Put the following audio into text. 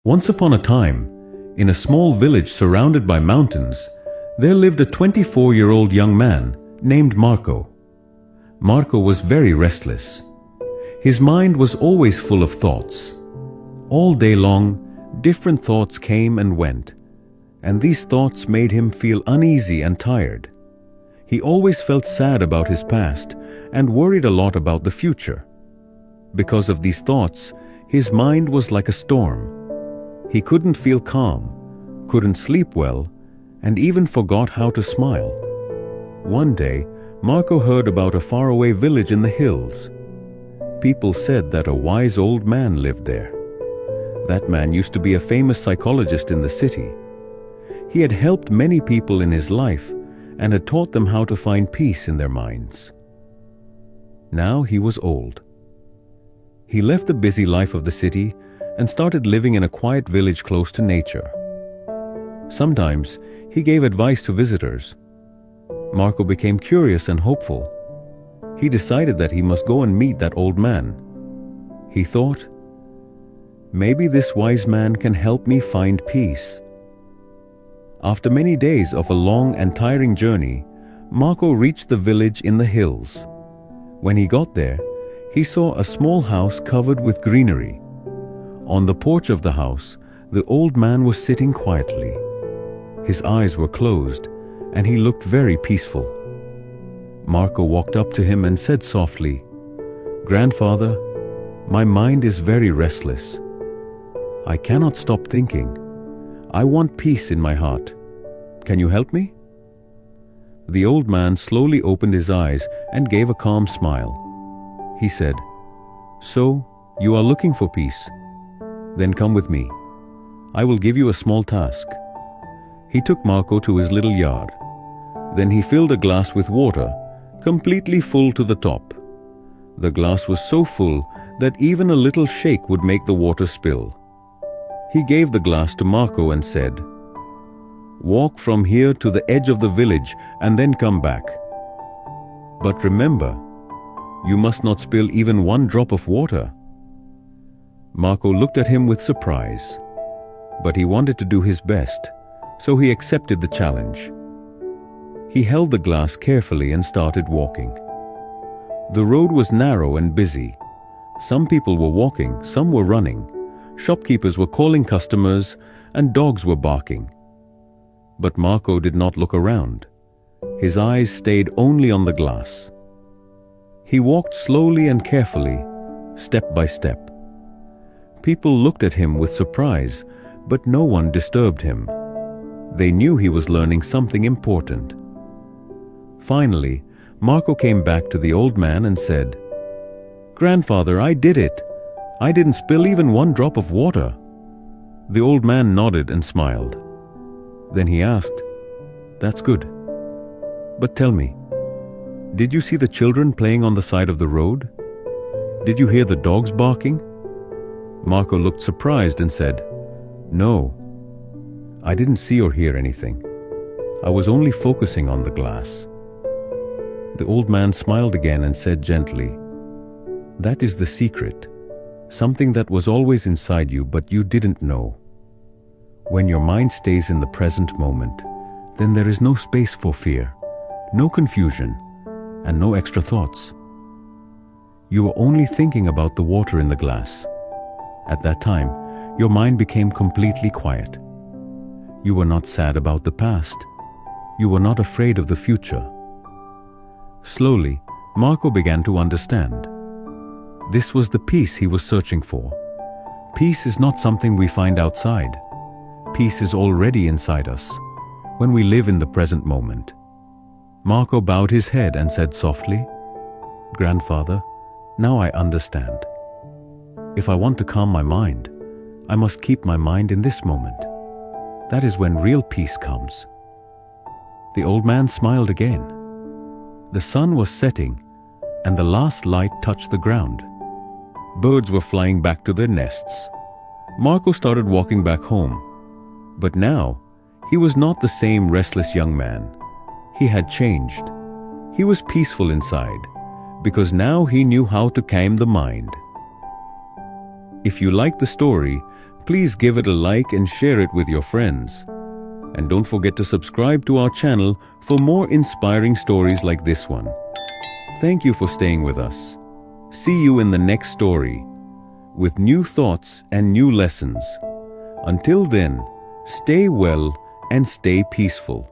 Once upon a time, in a small village surrounded by mountains, there lived a 24-year-old young man named Marco. Marco was very restless. His mind was always full of thoughts. All day long, different thoughts came and went, and these thoughts made him feel uneasy and tired. He always felt sad about his past and worried a lot about the future. Because of these thoughts, his mind was like a storm. He couldn't feel calm, couldn't sleep well, and even forgot how to smile. One day, Marco heard about a faraway village in the hills. People said that a wise old man lived there. That man used to be a famous psychologist in the city. He had helped many people in his life and had taught them how to find peace in their minds. Now he was old. He left the busy life of the city and started living in a quiet village close to nature. Sometimes he gave advice to visitors. Marco became curious and hopeful. He decided that he must go and meet that old man. He thought, maybe this wise man can help me find peace. After many days of a long and tiring journey, Marco reached the village in the hills. When he got there, he saw a small house covered with greenery. On the porch of the house, the old man was sitting quietly. His eyes were closed, and he looked very peaceful. Marco walked up to him and said softly, "Grandfather, my mind is very restless. I cannot stop thinking. I want peace in my heart. Can you help me?" The old man slowly opened his eyes and gave a calm smile. He said, "So, you are looking for peace? Then come with me. I will give you a small task." He took Marco to his little yard. Then he filled a glass with water, completely full to the top. The glass was so full that even a little shake would make the water spill. He gave the glass to Marco and said, "Walk from here to the edge of the village and then come back. But remember, you must not spill even one drop of water." Marco looked at him with surprise, but he wanted to do his best, so he accepted the challenge. He held the glass carefully and started walking. The road was narrow and busy. Some people were walking, some were running. Shopkeepers were calling customers, and dogs were barking. But Marco did not look around. His eyes stayed only on the glass. He walked slowly and carefully, step by step. People looked at him with surprise, but no one disturbed him. They knew he was learning something important. Finally, Marco came back to the old man and said, "Grandfather, I did it. I didn't spill even one drop of water." The old man nodded and smiled. Then he asked, "That's good. But tell me, did you see the children playing on the side of the road? Did you hear the dogs barking?" Marco looked surprised and said, "No, I didn't see or hear anything. I was only focusing on the glass." The old man smiled again and said gently, "That is the secret. Something that was always inside you but you didn't know. When your mind stays in the present moment, then there is no space for fear, no confusion, and no extra thoughts. You are only thinking about the water in the glass. At that time, your mind became completely quiet. You were not sad about the past. You were not afraid of the future." Slowly, Marco began to understand. This was the peace he was searching for. Peace is not something we find outside. Peace is already inside us, when we live in the present moment. Marco bowed his head and said softly, "Grandfather, now I understand. If I want to calm my mind, I must keep my mind in this moment. That is when real peace comes." The old man smiled again. The sun was setting, and the last light touched the ground. Birds were flying back to their nests. Marco started walking back home. But now, he was not the same restless young man. He had changed. He was peaceful inside, because now he knew how to calm the mind. If you like the story, Please give it a like and share it with your friends. And don't forget to subscribe to our channel for more inspiring stories like this one. Thank you for staying with us. See you in the next story with new thoughts and new lessons. Until then, stay well and stay peaceful.